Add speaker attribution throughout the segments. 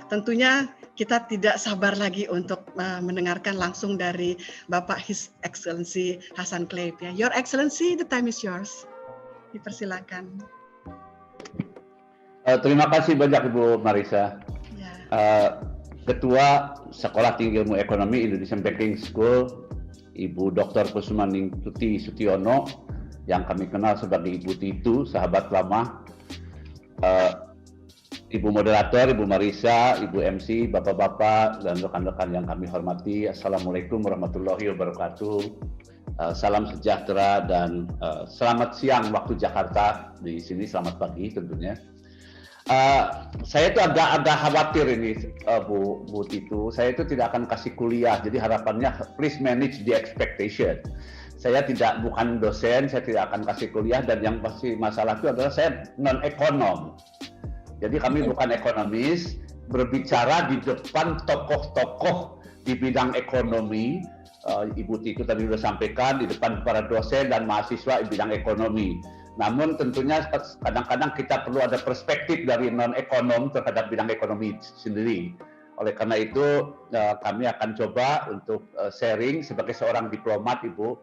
Speaker 1: tentunya kita tidak sabar lagi untuk mendengarkan langsung dari Bapak His Excellency Hasan Kleip. Ya. Your Excellency, the time is yours. Dipersilakan.
Speaker 2: Terima kasih banyak Ibu Marisa.
Speaker 1: Ya.
Speaker 2: Ketua Sekolah Tinggi Ilmu Ekonomi Indonesian Banking School, Ibu Dr. Kussumaningtuti Sutyono, yang kami kenal sebagai Ibu Titu, sahabat lama. Ibu Moderator, Ibu Marisa, Ibu MC, Bapak-Bapak, dan rekan-rekan yang kami hormati. Assalamualaikum warahmatullahi wabarakatuh. Salam sejahtera dan selamat siang waktu Jakarta. Di sini selamat pagi tentunya. Saya itu agak khawatir ini, Bu Titu. Saya itu tidak akan kasih kuliah, jadi harapannya please manage the expectation. Saya bukan dosen, saya tidak akan kasih kuliah, dan yang pasti masalah itu adalah saya non-ekonom. Jadi kami bukan ekonomis, berbicara di depan tokoh-tokoh di bidang ekonomi. Ibu Titu tadi sudah sampaikan, di depan para dosen dan mahasiswa di bidang ekonomi. Namun tentunya kadang-kadang kita perlu ada perspektif dari non-ekonom terhadap bidang ekonomi sendiri. Oleh karena itu kami akan coba untuk sharing sebagai seorang diplomat, Ibu,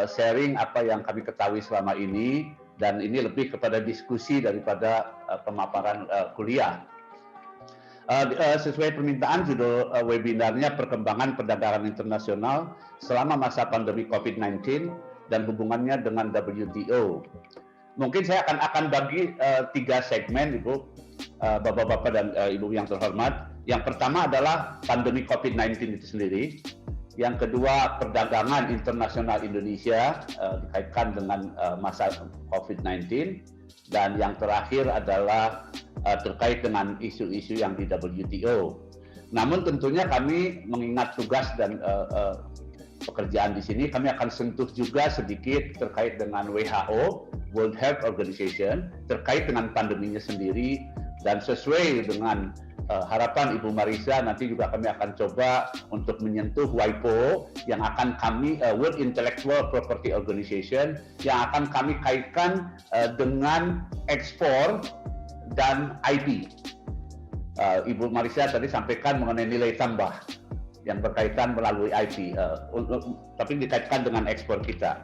Speaker 2: sharing apa yang kami ketahui selama ini, dan ini lebih kepada diskusi daripada pemaparan kuliah. Sesuai permintaan, judul webinarnya Perkembangan Perdagangan Internasional selama masa pandemi COVID-19 dan hubungannya dengan WTO. Mungkin saya akan bagi 3 segmen, Ibu, Bapak-Bapak dan Ibu yang terhormat. Yang pertama adalah pandemi COVID-19 itu sendiri. Yang kedua, perdagangan internasional Indonesia dikaitkan dengan masa COVID-19. Dan yang terakhir adalah terkait dengan isu-isu yang di WTO. Namun tentunya kami mengingat tugas dan pekerjaan di sini, kami akan sentuh juga sedikit terkait dengan WHO, World Health Organization, terkait dengan pandeminya sendiri, dan sesuai dengan harapan Ibu Marisa, nanti juga kami akan coba untuk menyentuh WIPO yang akan kami, World Intellectual Property Organization, yang akan kami kaitkan dengan ekspor dan IP. Ibu Marisa tadi sampaikan mengenai nilai tambah yang berkaitan melalui IP, tapi dikaitkan dengan ekspor kita.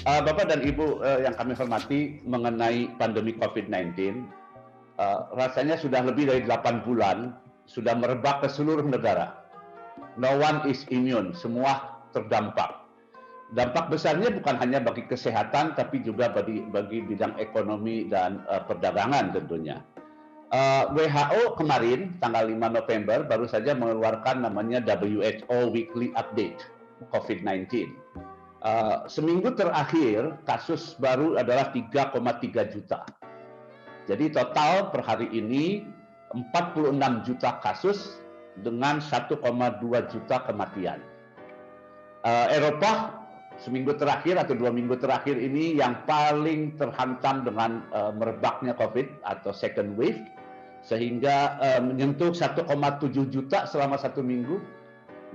Speaker 2: Bapak dan Ibu yang kami hormati, mengenai pandemi COVID-19, rasanya sudah lebih dari 8 bulan, sudah merebak ke seluruh negara. No one is immune, semua terdampak. Dampak besarnya bukan hanya bagi kesehatan, tapi juga bagi bidang ekonomi dan perdagangan tentunya. WHO kemarin, tanggal 5 November, baru saja mengeluarkan namanya WHO Weekly Update COVID-19. Seminggu terakhir, kasus baru adalah 3,3 juta. Jadi total per hari ini 46 juta kasus dengan 1,2 juta kematian. Eropa seminggu terakhir atau 2 minggu terakhir ini yang paling terhantam dengan merebaknya COVID atau second wave, sehingga menyentuh 1,7 juta selama 1 minggu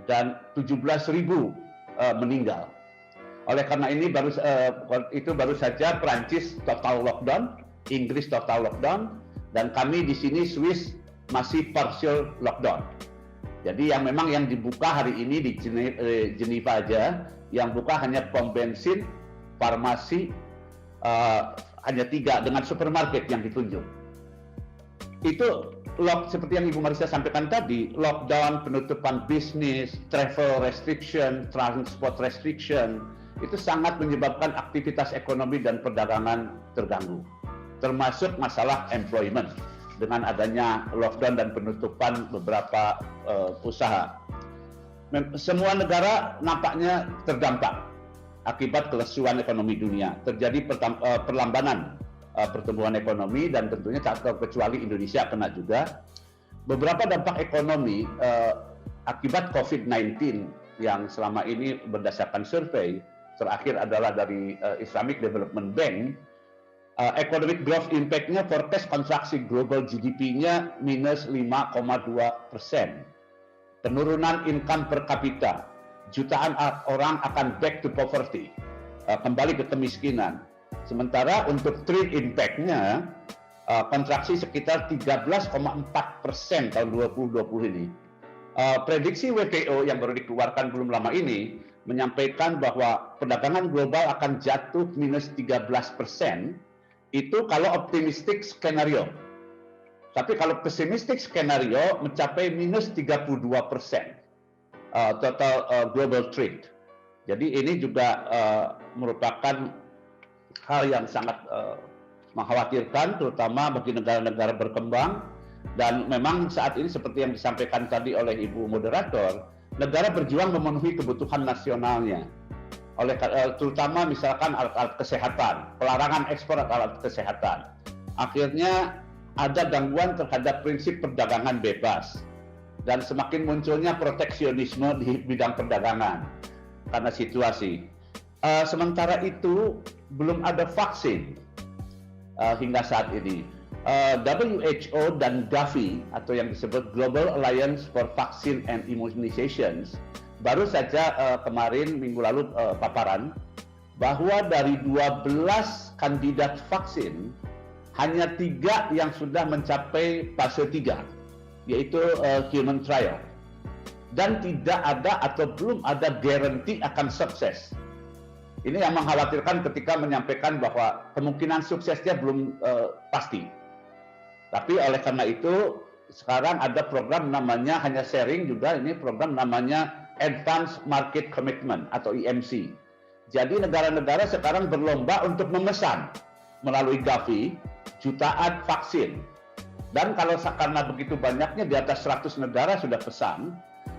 Speaker 2: dan 17.000 meninggal. Oleh karena ini baru saja Prancis total lockdown, Inggris total lockdown, dan kami di sini Swiss masih partial lockdown. Jadi yang memang yang dibuka hari ini di Geneva aja, yang buka hanya pom bensin, farmasi, hanya 3 dengan supermarket yang ditunjuk. Itu seperti yang Ibu Marisa sampaikan tadi, lockdown, penutupan bisnis, travel restriction, transport restriction, itu sangat menyebabkan aktivitas ekonomi dan perdagangan terganggu. Termasuk masalah employment dengan adanya lockdown dan penutupan beberapa usaha. Semua negara nampaknya terdampak akibat kelesuan ekonomi dunia. Terjadi perlambanan pertumbuhan ekonomi dan tentunya tak terkecuali Indonesia kena juga. Beberapa dampak ekonomi akibat COVID-19 yang selama ini berdasarkan survei terakhir adalah dari Islamic Development Bank. Economic growth impact-nya forecast kontraksi global GDP-nya minus 5,2%. Penurunan income per kapita, jutaan orang akan back to poverty, kembali ke kemiskinan. Sementara untuk trade impact-nya, kontraksi sekitar 13,4% tahun 2020 ini. Prediksi WTO yang baru dikeluarkan belum lama ini menyampaikan bahwa perdagangan global akan jatuh minus 13%, itu kalau optimistik skenario. Tapi kalau pesimistik skenario mencapai minus 32% total global trade. Jadi ini juga merupakan hal yang sangat mengkhawatirkan, terutama bagi negara-negara berkembang. Dan memang saat ini seperti yang disampaikan tadi oleh Ibu Moderator, negara berjuang memenuhi kebutuhan nasionalnya. Terutama misalkan alat-alat kesehatan, pelarangan ekspor alat kesehatan. Akhirnya ada gangguan terhadap prinsip perdagangan bebas. Dan semakin munculnya proteksionisme di bidang perdagangan karena situasi. Sementara itu belum ada vaksin hingga saat ini. WHO dan Gavi atau yang disebut Global Alliance for Vaccine and Immunizations baru saja kemarin minggu lalu paparan bahwa dari 12 kandidat vaksin hanya 3 yang sudah mencapai fase 3, yaitu human trial, dan tidak ada atau belum ada garansi akan sukses. Ini yang mengkhawatirkan ketika menyampaikan bahwa kemungkinan suksesnya belum pasti. Tapi oleh karena itu sekarang ada program namanya, hanya sharing juga, ini program namanya Advanced Market Commitment atau EMC. Jadi negara-negara sekarang berlomba untuk memesan melalui Gavi jutaan vaksin. Dan kalau karena begitu banyaknya, di atas 100 negara sudah pesan,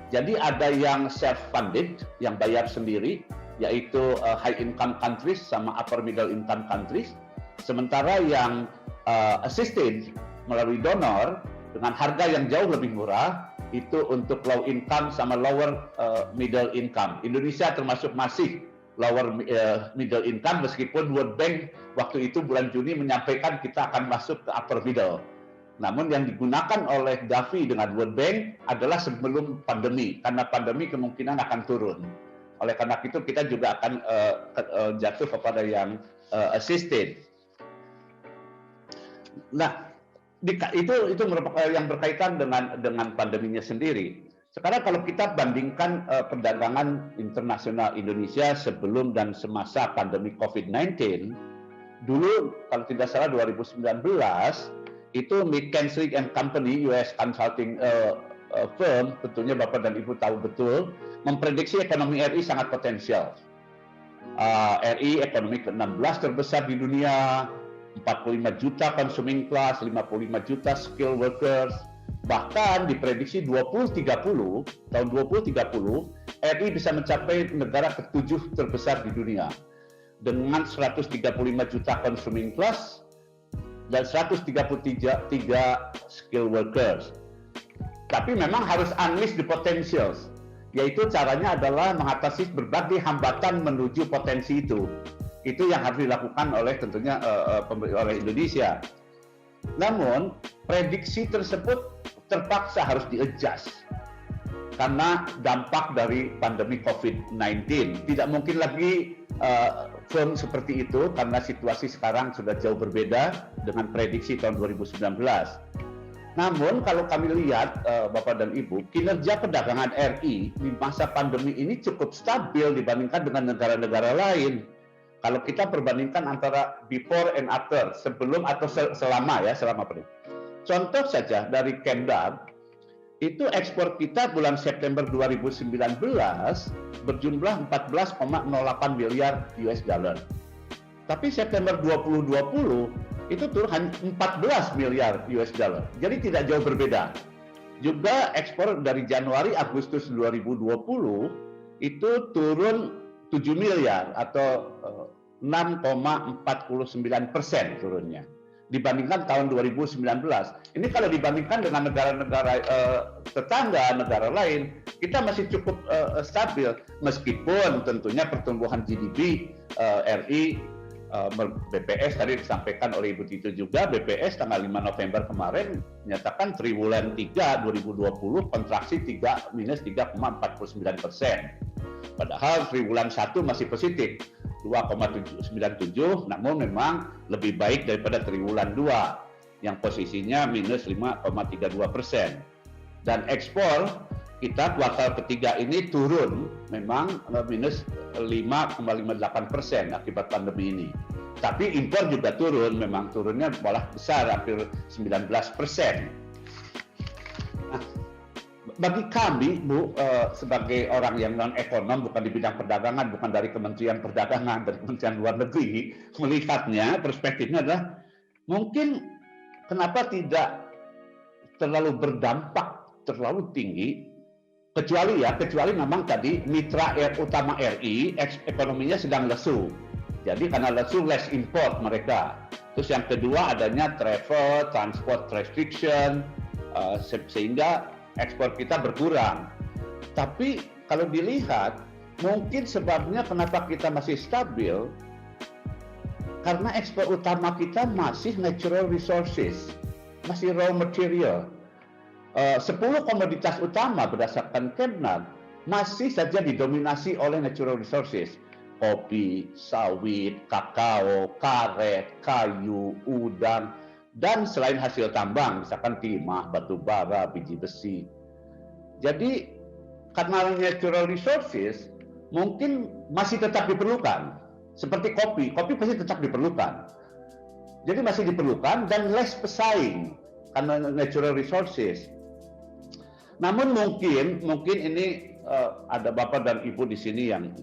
Speaker 2: jadi ada yang self-funded, yang bayar sendiri, yaitu high income countries sama upper middle income countries. Sementara yang assisted melalui donor dengan harga yang jauh lebih murah, itu untuk low income sama lower middle income. Indonesia termasuk masih lower middle income, meskipun World Bank waktu itu bulan Juni menyampaikan kita akan masuk ke upper middle. Namun yang digunakan oleh Gavi dengan World Bank adalah sebelum pandemi, karena pandemi kemungkinan akan turun. Oleh karena itu kita juga akan jatuh kepada yang assisted. Nah, itu merupakan yang berkaitan dengan pandeminya sendiri. Sekarang kalau kita bandingkan perdagangan internasional Indonesia sebelum dan semasa pandemi COVID-19, dulu kalau tidak salah 2019 itu McKinsey & Company, US consulting firm, tentunya Bapak dan Ibu tahu betul, memprediksi ekonomi RI sangat potensial. RI ekonomi ke-16 terbesar di dunia, 45 juta consuming class, 55 juta skill workers, bahkan diprediksi 2030, tahun 2030, RI bisa mencapai negara ke-7 terbesar di dunia dengan 135 juta consuming class dan 133 skill workers. Tapi memang harus unleash the potentials, yaitu caranya adalah mengatasi berbagai hambatan menuju potensi itu. Itu yang harus dilakukan oleh tentunya oleh Indonesia. Namun prediksi tersebut terpaksa harus di-adjust karena dampak dari pandemi COVID-19. Tidak mungkin lagi firm seperti itu karena situasi sekarang sudah jauh berbeda dengan prediksi tahun 2019. Namun kalau kami lihat Bapak dan Ibu, kinerja perdagangan RI di masa pandemi ini cukup stabil dibandingkan dengan negara-negara lain. Kalau kita perbandingkan antara before and after, sebelum atau selama pandemi. Contoh saja dari Kemdagri, itu ekspor kita bulan September 2019 berjumlah 14,08 miliar US dollar. Tapi September 2020 itu turun hanya 14 miliar US dollar. Jadi tidak jauh berbeda. Juga ekspor dari Januari Agustus 2020 itu turun 7 miliar atau 6,49% turunnya dibandingkan tahun 2019. Ini kalau dibandingkan dengan negara-negara tetangga, negara lain, kita masih cukup stabil meskipun tentunya pertumbuhan GDP RI BPS tadi disampaikan oleh Ibu Tito juga, BPS tanggal 5 November kemarin menyatakan triwulan 3 2020 kontraksi minus 3,49%. Padahal triwulan 1 masih positif 2,97, namun memang lebih baik daripada triwulan 2. yang posisinya minus 5,32%. Dan ekspor kita kuartal ketiga ini turun memang minus 5,58% akibat pandemi ini. Tapi impor juga turun, memang turunnya malah besar, hampir 19%. Nah, bagi kami, Bu, sebagai orang yang non-ekonom, bukan di bidang perdagangan, bukan dari Kementerian Perdagangan, dari Kementerian Luar Negeri, melihatnya, perspektifnya adalah mungkin kenapa tidak terlalu berdampak terlalu tinggi, kecuali memang tadi mitra utama RI ekonominya sedang lesu. Jadi karena lesu less import mereka. Terus yang kedua adanya travel, transport restriction, sehingga ekspor kita berkurang. Tapi kalau dilihat mungkin sebabnya kenapa kita masih stabil karena ekspor utama kita masih natural resources, masih raw material. 10 komoditas utama berdasarkan Kemnag masih saja didominasi oleh natural resources. Kopi, sawit, kakao, karet, kayu, udang, dan selain hasil tambang, misalkan timah, batu bara, biji besi. Jadi karena natural resources mungkin masih tetap diperlukan. Seperti kopi pasti tetap diperlukan. Jadi masih diperlukan dan less pesaing karena natural resources. Namun mungkin ini ada Bapak dan Ibu di sini yang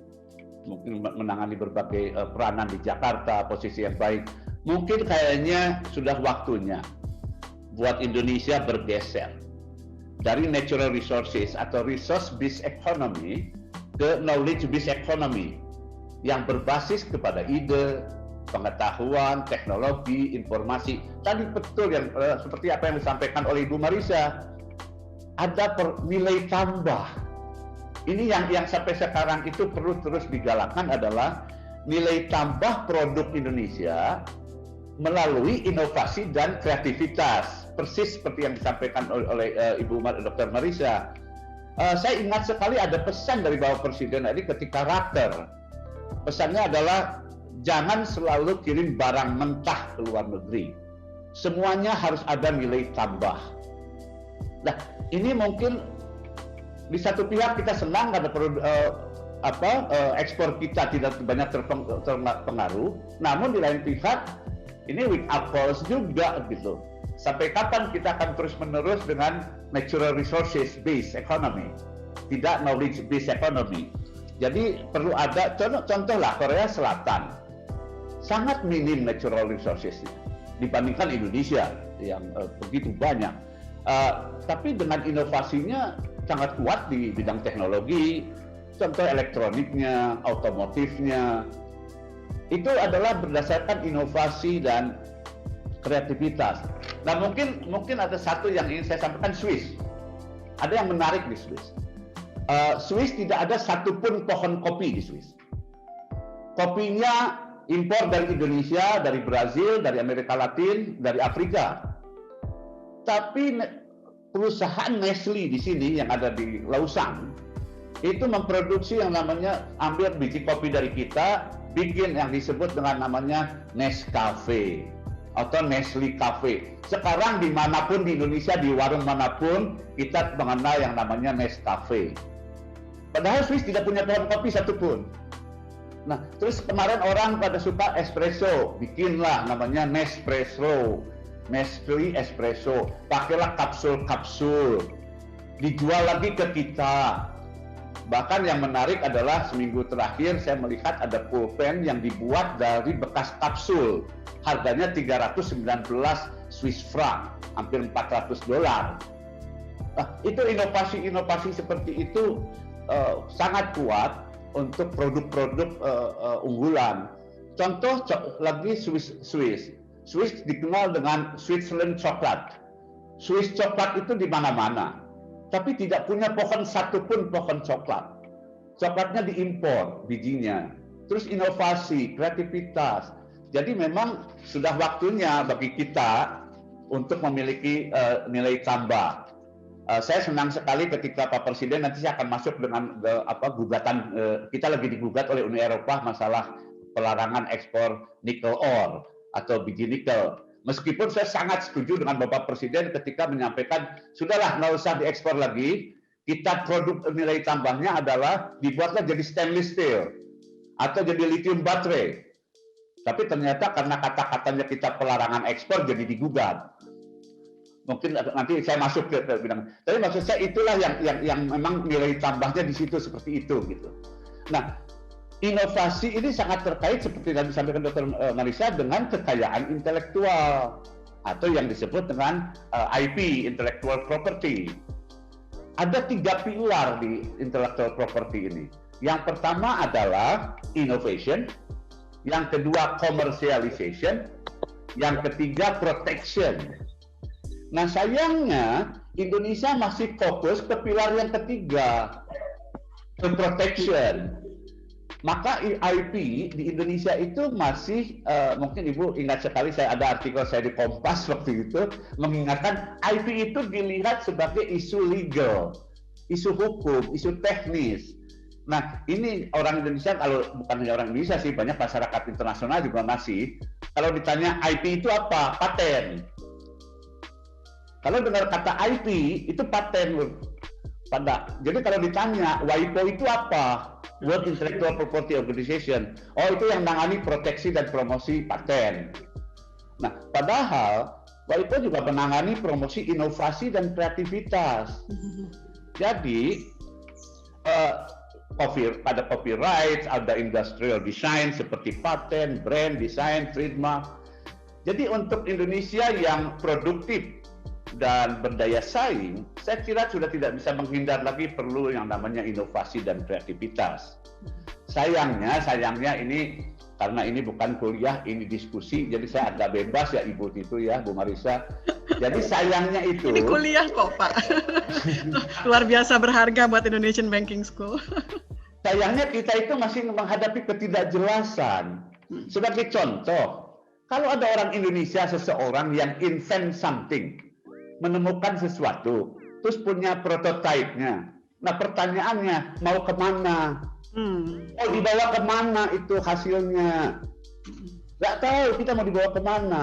Speaker 2: mungkin menangani berbagai peranan di Jakarta, posisi yang baik. Mungkin kayaknya sudah waktunya buat Indonesia bergeser dari natural resources atau resource based economy ke knowledge based economy yang berbasis kepada ide, pengetahuan, teknologi, informasi. Tadi betul yang seperti apa yang disampaikan oleh Ibu Marisa. Ada nilai tambah. Ini yang sampai sekarang itu perlu terus digalakkan adalah nilai tambah produk Indonesia melalui inovasi dan kreativitas. Persis seperti yang disampaikan oleh Ibu Dr. Marisa. Saya ingat sekali ada pesan dari Bapak Presiden tadi ketika raker. Pesannya adalah jangan selalu kirim barang mentah ke luar negeri. Semuanya harus ada nilai tambah. Nah, ini mungkin di satu pihak kita senang karena ekspor kita tidak banyak terpengaruh, namun di lain pihak ini wake up calls juga gitu. Sampai kapan kita akan terus-menerus dengan natural resources based economy, tidak knowledge based economy. Jadi perlu ada contohlah Korea Selatan sangat minim natural resources dibandingkan Indonesia yang begitu banyak. Tapi dengan inovasinya sangat kuat di bidang teknologi, contoh elektroniknya, otomotifnya, itu adalah berdasarkan inovasi dan kreativitas. Nah mungkin ada satu yang ingin saya sampaikan, Swiss. Ada yang menarik di Swiss. Swiss tidak ada satupun pohon kopi di Swiss. Kopinya impor dari Indonesia, dari Brazil, dari Amerika Latin, dari Afrika. Tapi perusahaan Nestle di sini yang ada di Lausanne itu memproduksi yang namanya ambil biji kopi dari kita, bikin yang disebut dengan namanya Nescafe atau Nestle Cafe. Sekarang dimanapun di Indonesia, di warung manapun kita mengenal yang namanya Nescafe. Padahal Swiss tidak punya pohon kopi satupun. Nah, terus kemarin orang pada suka espresso, bikinlah namanya Nespresso. Nestle Espresso, pakailah kapsul-kapsul, dijual lagi ke kita. Bahkan yang menarik adalah seminggu terakhir saya melihat ada pulpen yang dibuat dari bekas kapsul, harganya 319 Swiss franc, hampir $400. Nah, itu inovasi-inovasi seperti itu sangat kuat untuk produk-produk unggulan. Contoh lagi Swiss dikenal dengan Switzerland coklat. Swiss coklat itu di mana-mana, tapi tidak punya satupun pohon coklat. Coklatnya diimpor bijinya. Terus inovasi, kreativitas. Jadi memang sudah waktunya bagi kita untuk memiliki nilai tambah. Saya senang sekali ketika Pak Presiden nanti akan masuk dengan gugatan, kita lagi digugat oleh Uni Eropa masalah pelarangan ekspor nikel ore atau biji nikel. Meskipun saya sangat setuju dengan Bapak Presiden ketika menyampaikan, sudahlah nggak usah diekspor lagi, kita produk nilai tambahnya adalah dibuatlah jadi stainless steel atau jadi lithium baterai. Tapi ternyata karena kata-katanya kita pelarangan ekspor jadi digugat. Mungkin nanti saya masuk ke bidang. Tapi maksud saya itulah yang memang nilai tambahnya di situ seperti itu gitu. Nah, inovasi ini sangat terkait seperti yang disampaikan Dr. Marisa dengan kekayaan intelektual atau yang disebut dengan IP, intellectual property. Ada 3 pilar di intellectual property ini. Yang pertama adalah innovation, yang kedua commercialization, yang ketiga protection. Nah, sayangnya Indonesia masih fokus ke pilar yang ketiga, ke protection. Maka IP di Indonesia itu masih, mungkin Ibu ingat sekali, saya ada artikel saya di Kompas waktu itu, mengingatkan IP itu dilihat sebagai isu legal, isu hukum, isu teknis. Nah, ini orang Indonesia, kalau bukan hanya orang Indonesia sih, banyak masyarakat internasional juga masih, kalau ditanya IP itu apa? Paten. Kalau dengar kata IP, itu paten. Jadi kalau ditanya, WIPO itu apa? World Intellectual Property Organization. Oh, itu yang menangani proteksi dan promosi paten. Nah, padahal WIPO juga menangani promosi inovasi dan kreativitas. Jadi, pada copyright, ada industrial design seperti paten, brand, design, trademark. Jadi untuk Indonesia yang produktif dan berdaya saing, saya kira sudah tidak bisa menghindar lagi perlu yang namanya inovasi dan kreativitas. Sayangnya ini karena ini bukan kuliah, ini diskusi, jadi saya agak bebas ya Ibu itu ya, Bu Marisa. Jadi sayangnya itu.
Speaker 1: Ini kuliah kok Pak. Luar biasa berharga buat Indonesian Banking School.
Speaker 2: Sayangnya kita itu masih menghadapi ketidakjelasan. Sebagai contoh, kalau ada orang Indonesia, seseorang yang invent something, menemukan sesuatu, terus punya prototipe-nya. Nah, pertanyaannya, mau kemana? Mau dibawa kemana itu hasilnya? Nggak tahu kita mau dibawa kemana.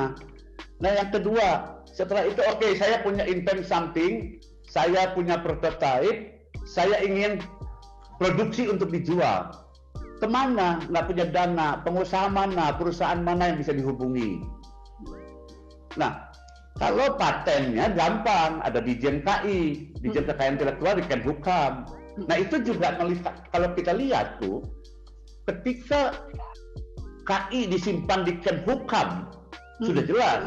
Speaker 2: Nah, yang kedua, setelah itu oke, saya punya invent something, saya punya prototipe, saya ingin produksi untuk dijual. Kemana? Nggak punya dana, pengusaha mana, perusahaan mana yang bisa dihubungi? Nah, kalau patennya gampang, ada Dijen KI, Dijen Kekayaan Intelektual di Kemenkumham. Nah, itu juga kalau kita lihat tuh, ketika KI disimpan di Kemenkumham, sudah jelas.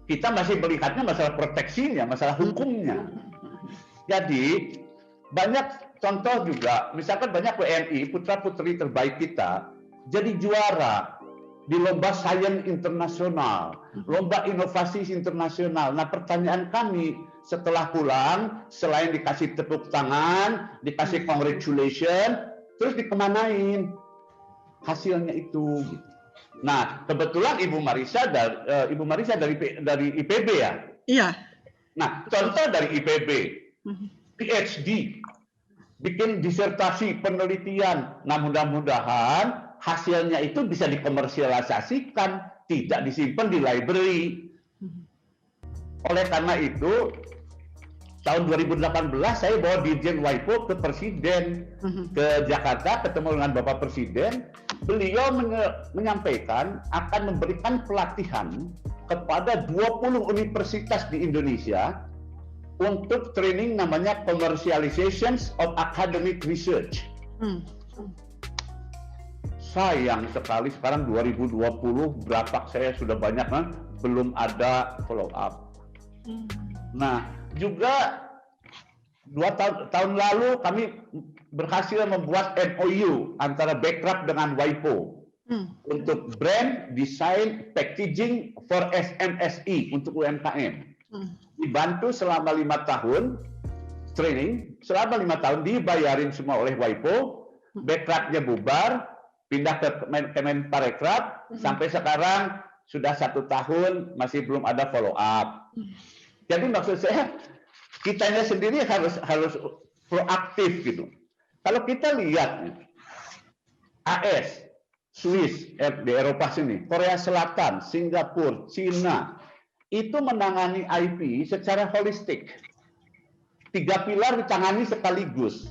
Speaker 2: Kita masih melihatnya masalah proteksinya, masalah hukumnya. Jadi, banyak contoh juga, misalkan banyak WNI, putra-putri terbaik kita, jadi juara di lomba sains internasional, lomba inovasi internasional. Nah, pertanyaan kami setelah pulang, selain dikasih tepuk tangan, dikasih congratulation, terus dikemanain hasilnya itu? Nah, kebetulan Ibu Marisa dari IPB ya?
Speaker 1: Iya.
Speaker 2: Nah, contoh dari IPB, PhD, bikin disertasi penelitian. Nah, mudah-mudahan hasilnya itu bisa dikomersialisasikan, tidak disimpan di library. Oleh karena itu, tahun 2018 saya bawa Dirjen WIPO ke Presiden, ke Jakarta, ketemu dengan Bapak Presiden. Beliau menyampaikan akan memberikan pelatihan kepada 20 universitas di Indonesia untuk training namanya Commercialization of Academic Research. Sayang sekali sekarang 2020 berapa saya sudah banyak belum ada follow up. Nah, juga 2 tahun lalu kami berhasil membuat MOU antara Bekraf dengan WIPO untuk brand, design, packaging for SMSI untuk UMKM. Dibantu selama 5 tahun training, selama 5 tahun dibayarin semua oleh WIPO, Bekrafnya bubar, pindah ke Kemenparekraf, sampai sekarang sudah 1 tahun masih belum ada follow up. Jadi maksud saya kitanya sendiri harus proaktif gitu. Kalau kita lihat AS, Swiss di Eropa sini, Korea Selatan, Singapura, Cina, itu menangani IP secara holistik. 3 pilar ditangani sekaligus.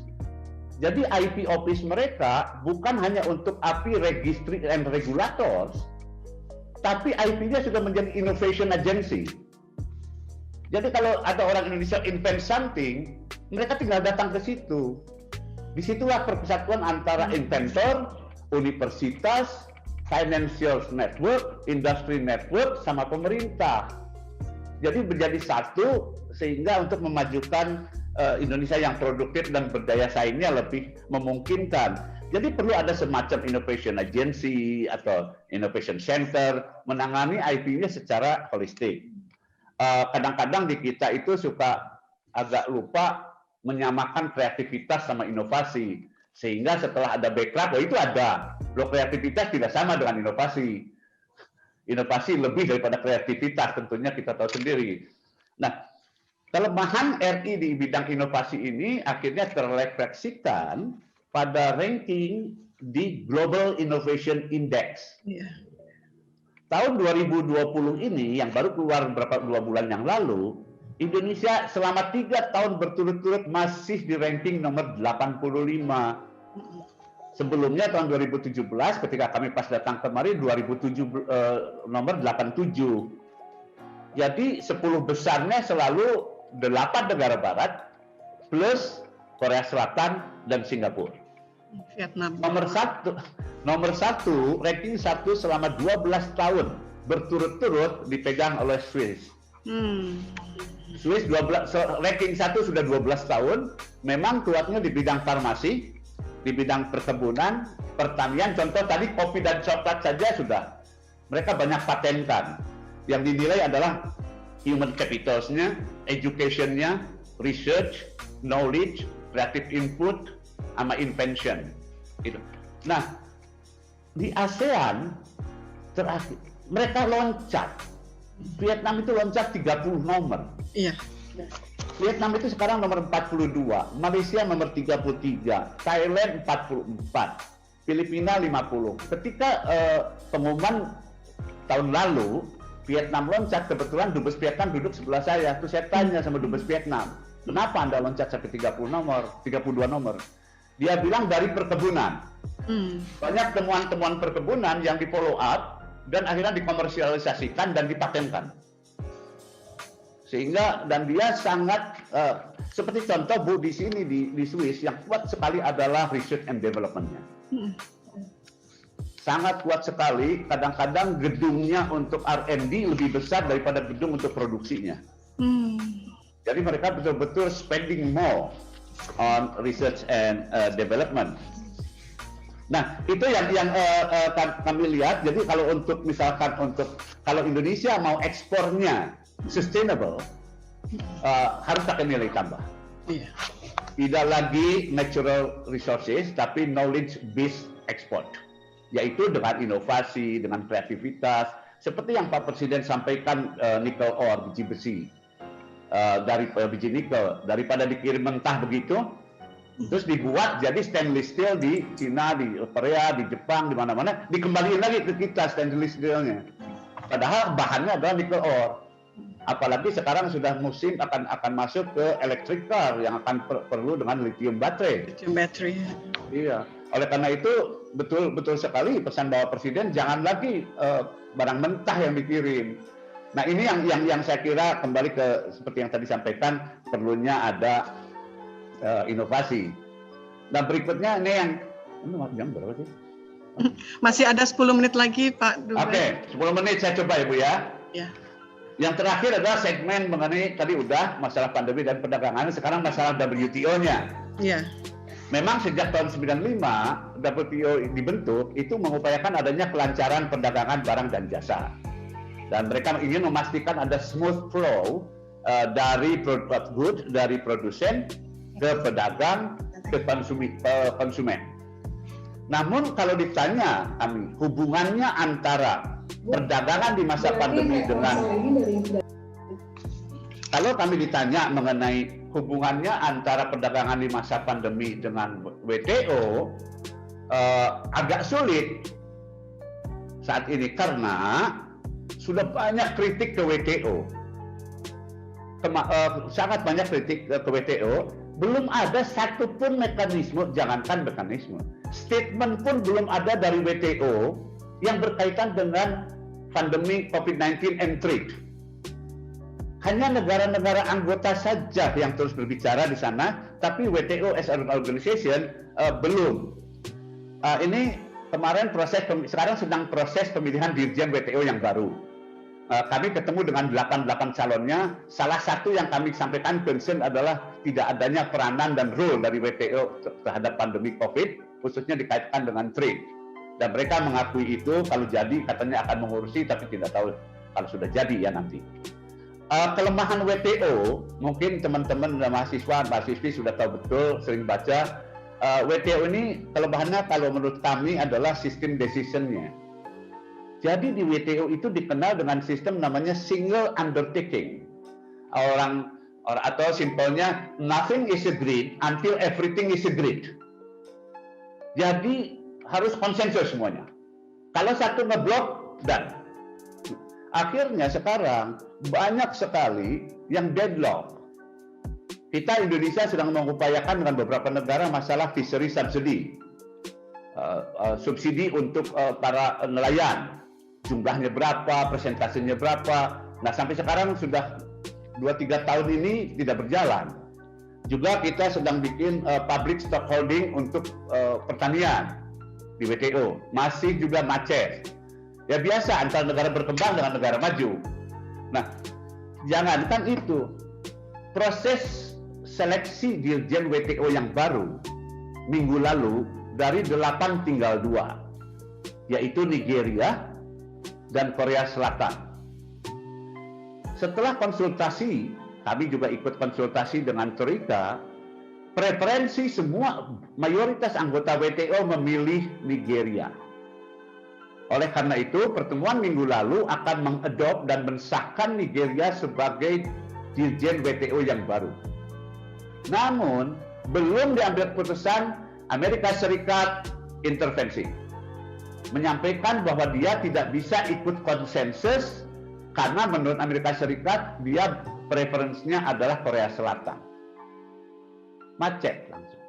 Speaker 2: Jadi IP Office mereka bukan hanya untuk API Registry and Regulators, tapi IP-nya sudah menjadi Innovation Agency. Jadi kalau ada orang Indonesia invent something, mereka tinggal datang ke situ. Disitulah persatuan antara inventor, universitas, financial network, industry network, sama pemerintah. Jadi menjadi satu sehingga untuk memajukan Indonesia yang produktif dan berdaya saingnya lebih memungkinkan. Jadi perlu ada semacam innovation agency atau innovation center menangani IP-nya secara holistik. Kadang-kadang di kita itu suka agak lupa menyamakan kreativitas sama inovasi. Sehingga setelah ada backlog, itu ada. Loh, kreativitas tidak sama dengan inovasi. Inovasi lebih daripada kreativitas, tentunya kita tahu sendiri. Nah, kelemahan RI di bidang inovasi ini akhirnya terrefleksikan pada ranking di Global Innovation Index. Yeah. Tahun 2020 ini yang baru keluar beberapa 2 bulan yang lalu, Indonesia selama 3 tahun berturut-turut masih di ranking nomor 85. Sebelumnya tahun 2017 ketika kami pas datang kemarin nomor 87. Jadi 10 besarnya selalu 8 negara barat plus Korea Selatan dan Singapura.
Speaker 1: Vietnam.
Speaker 2: Nomor satu, ranking 1 selama 12 tahun berturut-turut dipegang oleh Swiss. Swiss ranking 1 sudah 12 tahun, memang kuatnya di bidang farmasi, di bidang perkebunan, pertanian. Contoh tadi kopi dan coklat saja sudah mereka banyak patenkan. Yang dinilai adalah human capital-nya, education-nya, research, knowledge, creative input, sama invention. Gitu. Nah, di ASEAN terakhir mereka loncat. Vietnam itu loncat 30 nomor.
Speaker 1: Iya.
Speaker 2: Vietnam itu sekarang nomor 42, Malaysia nomor 33, Thailand 44, Filipina 50. Ketika pengumuman tahun lalu Vietnam loncat, kebetulan Dubes Vietnam duduk sebelah saya. Terus saya tanya sama Dubes Vietnam, kenapa Anda loncat sampai 32 nomor? Dia bilang dari perkebunan. Banyak temuan-temuan perkebunan yang di follow up dan akhirnya dikomersialisasikan dan dipatenkan. Sehingga dan dia sangat seperti contoh Bu di sini di Swiss yang kuat sekali adalah research and development-nya. Sangat kuat sekali, kadang-kadang gedungnya untuk R&D lebih besar daripada gedung untuk produksinya. Jadi mereka betul-betul spending more on research and development. Nah, itu yang kami lihat. Jadi kalau untuk misalkan kalau Indonesia mau ekspornya sustainable, harus pakai nilai tambah. Tidak lagi natural resources, tapi knowledge based export, yaitu dengan inovasi, dengan kreativitas, seperti yang Pak Presiden sampaikan, nikel ore, biji besi, dari biji nikel, daripada dikirim mentah begitu, terus dibuat jadi stainless steel di Cina, di Korea, di Jepang, di mana-mana, dikembalikan lagi ke kita stainless steelnya. Padahal bahannya adalah nikel ore. Apalagi sekarang sudah musim akan masuk ke electric car yang akan perlu dengan lithium baterai.
Speaker 1: Lithium battery.
Speaker 2: Iya. Oleh karena itu betul sekali pesan Bapak Presiden, jangan lagi barang mentah yang dikirim. Nah, ini yang saya kira kembali ke seperti yang tadi sampaikan, perlunya ada inovasi. Nah, berikutnya ini yang jam berapa sih?
Speaker 1: Masih ada 10 menit lagi, Pak Dubes.
Speaker 2: Oke, 10 menit saya coba ya Bu ya.
Speaker 1: Ya.
Speaker 2: Yang terakhir adalah segmen mengenai tadi udah masalah pandemi dan perdagangan, sekarang masalah WTO-nya.
Speaker 1: Iya.
Speaker 2: Memang sejak tahun 95 WTO dibentuk itu mengupayakan adanya kelancaran perdagangan barang dan jasa. Dan mereka ingin memastikan ada smooth flow dari produk good, dari produsen ke pedagang ke konsumen. Namun kalau ditanya kami hubungannya antara perdagangan di masa pandemi dengan, kalau kami ditanya mengenai hubungannya antara perdagangan di masa pandemi dengan WTO, agak sulit saat ini karena sudah banyak kritik ke WTO. Sangat banyak kritik ke WTO, belum ada satupun mekanisme, jangankan mekanisme, statement pun belum ada dari WTO yang berkaitan dengan pandemi COVID-19 and trade. Hanya negara-negara anggota saja yang terus berbicara di sana, tapi WTO as an organization belum. Ini kemarin sekarang sedang proses pemilihan dirjen WTO yang baru. Kami ketemu dengan 88 calonnya. Salah satu yang kami sampaikan concern adalah tidak adanya peranan dan role dari WTO terhadap pandemi COVID, khususnya dikaitkan dengan trade. Dan mereka mengakui itu, kalau jadi katanya akan mengurusi, tapi tidak tahu kalau sudah jadi ya nanti. Kelemahan WTO, mungkin teman-teman mahasiswa-mahasiswi sudah tahu betul, sering baca. WTO ini kelemahannya kalau menurut kami adalah sistem decision-nya. Jadi di WTO itu dikenal dengan sistem namanya single undertaking. Atau simpelnya nothing is agreed until everything is agreed. Jadi harus konsensus semuanya. Kalau satu ngeblok, dan akhirnya sekarang banyak sekali yang deadlock. Kita Indonesia sedang mengupayakan dengan beberapa negara masalah fishery subsidy, subsidi untuk para nelayan. Jumlahnya berapa, persentasenya berapa. Nah, sampai sekarang sudah 2-3 tahun ini tidak berjalan. Juga kita sedang bikin public stockholding untuk pertanian di WTO. Masih juga macet. Ya biasa antara negara berkembang dengan negara maju. Nah, jangankan itu, proses seleksi dirjen WTO yang baru minggu lalu dari 8 tinggal 2, yaitu Nigeria dan Korea Selatan. Setelah konsultasi, kami juga ikut konsultasi dengan Troika, preferensi semua mayoritas anggota WTO memilih Nigeria. Oleh karena itu, pertemuan minggu lalu akan mengadop dan mensahkan Nigeria sebagai dirjen WTO yang baru. Namun, belum diambil keputusan, Amerika Serikat intervensi. Menyampaikan bahwa dia tidak bisa ikut konsensus karena menurut Amerika Serikat, dia preferensinya adalah Korea Selatan. Macet langsung.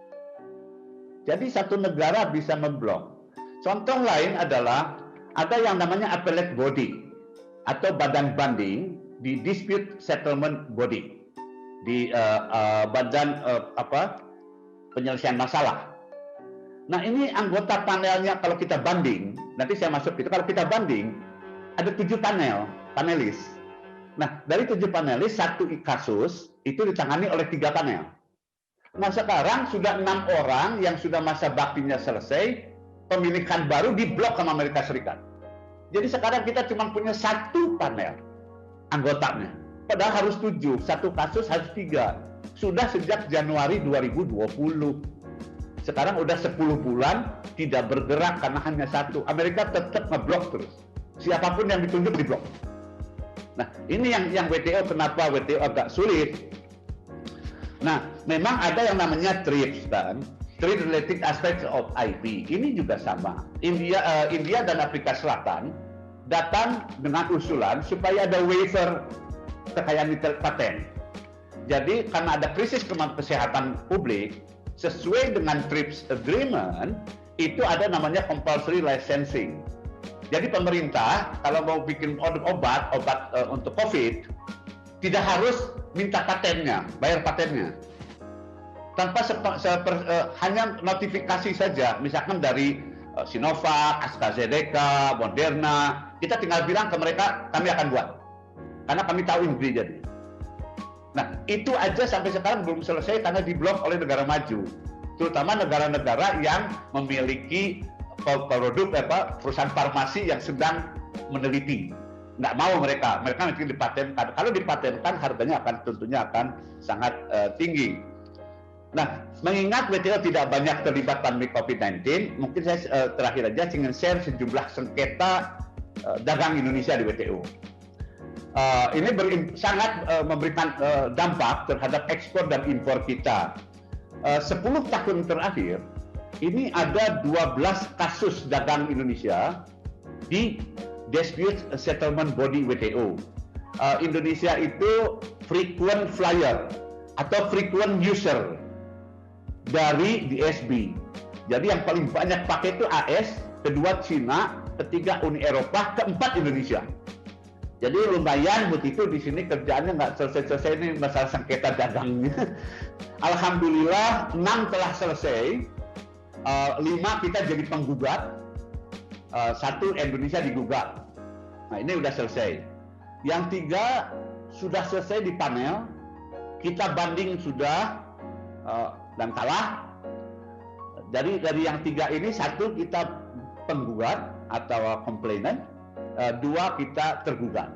Speaker 2: Jadi satu negara bisa memblok. Contoh lain adalah ada yang namanya appellate body atau badan banding di dispute settlement body, di badan penyelesaian masalah. Nah, ini anggota panelnya kalau kita banding, nanti saya masuk itu, kalau kita banding ada 7 panelis. Nah, dari 7 panelis, 1 kasus itu ditangani oleh 3 panel. Nah, sekarang sudah 6 orang yang sudah masa baktinya selesai, pemilihan baru diblok sama Amerika Serikat. Jadi sekarang kita cuma punya 1 panel anggotanya. Padahal harus 7, 1 kasus harus 3. Sudah sejak Januari 2020. Sekarang udah 10 bulan tidak bergerak karena hanya 1. Amerika tetap ngeblok terus. Siapapun yang ditunjuk diblok. Nah, ini yang WTO, kenapa WTO agak sulit. Nah, memang ada yang namanya TRIPS dan Trade Related Aspects of IP. Ini juga sama. India dan Afrika Selatan datang dengan usulan supaya ada waiver kekayaan paten. Jadi karena ada krisis kesehatan publik, sesuai dengan TRIPS Agreement, itu ada namanya compulsory licensing. Jadi pemerintah kalau mau bikin obat untuk COVID, tidak harus minta patennya, bayar patennya. Tanpa hanya notifikasi saja, misalkan dari Sinovac, AstraZeneca, Moderna, kita tinggal bilang ke mereka, kami akan buat. Karena kami tahu ingredientnya. Nah, itu aja sampai sekarang belum selesai karena diblok oleh negara maju. Terutama negara-negara yang memiliki produk perusahaan farmasi yang sedang meneliti. Nggak mau mereka nanti dipatenkan. Kalau dipatenkan harganya tentunya akan sangat tinggi. Nah, mengingat WTO tidak banyak terlibat pandemi COVID-19, mungkin saya terakhir aja ingin share sejumlah sengketa dagang Indonesia di WTO. Ini sangat memberikan dampak terhadap ekspor dan impor kita. 10 tahun terakhir, ini ada 12 kasus dagang Indonesia Dispute Settlement Body WTO. Indonesia itu frequent flyer atau frequent user dari DSB. Jadi yang paling banyak pakai itu AS, kedua Cina, ketiga Uni Eropa, keempat Indonesia. Jadi lumayan begitu di sini kerjaannya nggak selesai-selesai ini masalah sengketa dagangnya. Alhamdulillah 6 telah selesai, 5 kita jadi penggugat, 1 Indonesia digugat. Nah ini udah selesai. Yang 3 sudah selesai di panel, kita banding sudah dan kalah. Dari yang 3 ini 1 kita penggugat atau complainant, 2 kita tergugat.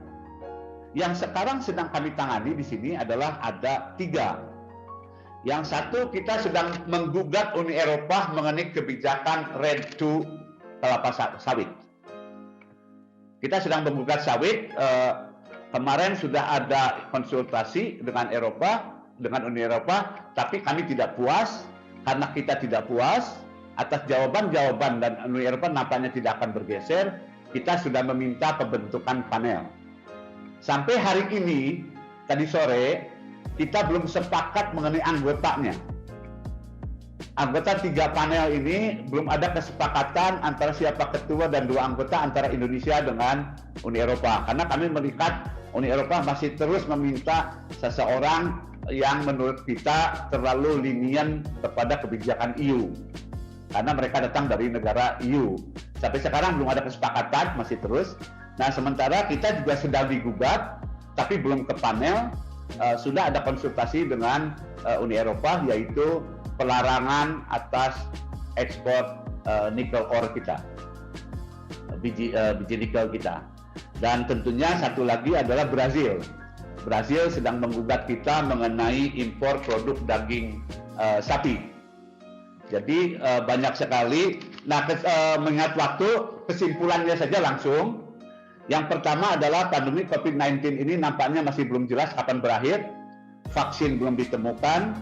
Speaker 2: Yang sekarang sedang kami tangani di sini adalah ada 3. Yang 1 kita sedang menggugat Uni Eropa mengenai kebijakan RED II kelapa sawit. Kita sedang menggugat sawit. Kemarin sudah ada konsultasi dengan Uni Eropa, tapi kami tidak puas. Karena kita tidak puas atas jawaban-jawaban dan Uni Eropa nampaknya tidak akan bergeser, kita sudah meminta pembentukan panel. Sampai hari ini, tadi sore, kita belum sepakat mengenai anggotanya. Anggota 3 panel ini belum ada kesepakatan antara siapa ketua dan 2 anggota antara Indonesia dengan Uni Eropa. Karena kami melihat Uni Eropa masih terus meminta seseorang yang menurut kita terlalu lenient kepada kebijakan EU. Karena mereka datang dari negara EU. Sampai sekarang belum ada kesepakatan, masih terus. Nah, sementara kita juga sedang digugat, tapi belum ke panel. Sudah ada konsultasi dengan Uni Eropa, yaitu pelarangan atas ekspor nikel ore kita, biji nikel kita. Dan tentunya satu lagi adalah Brazil. Brazil sedang menggugat kita mengenai impor produk daging sapi. Jadi banyak sekali. Nah, mengingat waktu, kesimpulannya saja langsung. Yang pertama adalah pandemi COVID-19 ini nampaknya masih belum jelas kapan berakhir. Vaksin belum ditemukan.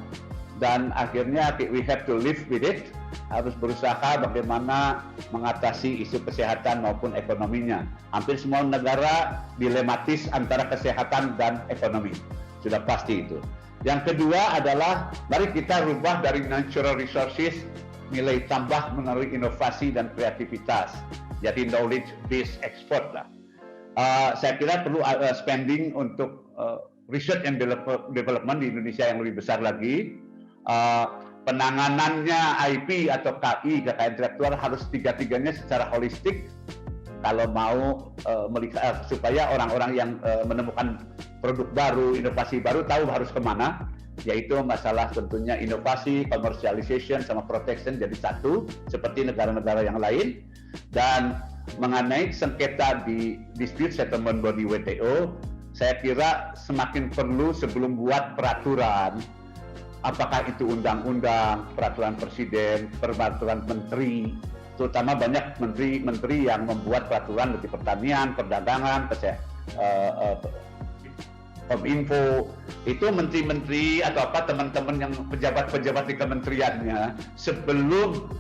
Speaker 2: Dan akhirnya we have to live with it. Harus berusaha bagaimana mengatasi isu kesehatan maupun ekonominya. Hampir semua negara dilematis antara kesehatan dan ekonomi. Sudah pasti itu. Yang kedua adalah mari kita rubah dari natural resources nilai tambah melalui inovasi dan kreativitas. Jadi knowledge based export lah. Saya kira perlu spending untuk research and development di Indonesia yang lebih besar lagi. Penanganannya IP atau KI, kekayaan intelektual, harus tiga-tiganya secara holistik kalau mau melihat supaya orang-orang yang menemukan produk baru, inovasi baru tahu harus kemana, yaitu masalah tentunya inovasi, commercialization, sama protection jadi satu seperti negara-negara yang lain. Dan mengenai sengketa di Dispute Settlement Body WTO, saya kira semakin perlu sebelum buat peraturan, apakah itu undang-undang, peraturan presiden, peraturan menteri, terutama banyak menteri-menteri yang membuat peraturan di pertanian, perdagangan, Kominfo, itu menteri-menteri atau apa teman-teman yang pejabat-pejabat di kementeriannya sebelum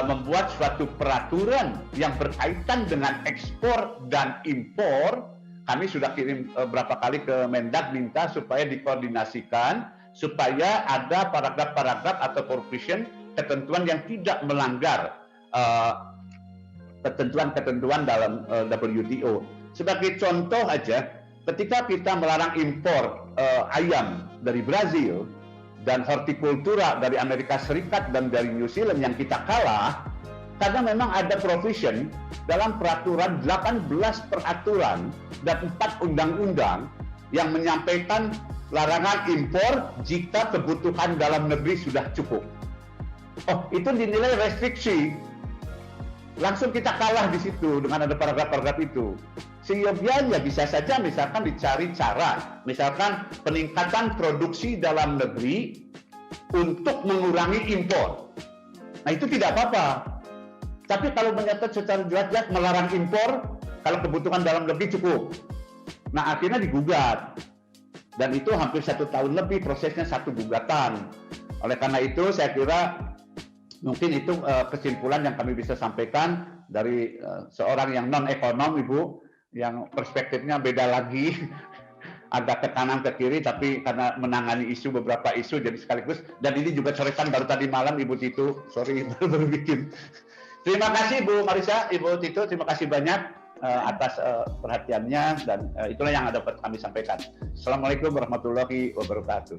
Speaker 2: membuat suatu peraturan yang berkaitan dengan ekspor dan impor, kami sudah kirim berapa kali ke Mendak minta supaya dikoordinasikan supaya ada paragraf-paragraf atau provision ketentuan yang tidak melanggar ketentuan-ketentuan dalam WTO. Sebagai contoh aja, ketika kita melarang impor ayam dari Brazil dan hortikultura dari Amerika Serikat dan dari New Zealand yang kita kalah, karena memang ada provision dalam peraturan 18 peraturan dan 4 undang-undang yang menyampaikan larangan impor jika kebutuhan dalam negeri sudah cukup. Oh, itu dinilai restriksi. Langsung kita kalah di situ dengan ada paragraf-paragraf itu. Seyogianya bisa saja misalkan dicari cara, misalkan peningkatan produksi dalam negeri untuk mengurangi impor. Nah, itu tidak apa-apa. Tapi kalau menyatakan secara jelas-jelas melarang impor, kalau kebutuhan dalam negeri cukup. Nah, akhirnya digugat. Dan itu hampir 1 tahun lebih prosesnya, 1 gugatan. Oleh karena itu, saya kira mungkin itu kesimpulan yang kami bisa sampaikan dari seorang yang non-ekonom, Ibu, yang perspektifnya beda lagi, agak ke kanan ke kiri, tapi karena menangani beberapa isu jadi sekaligus. Dan ini juga coretan baru tadi malam Ibu Tito, sorry baru bikin. Terima kasih Bu Marisa, Ibu Tito, terima kasih banyak atas perhatiannya, dan itulah yang dapat kami sampaikan. Assalamualaikum warahmatullahi wabarakatuh.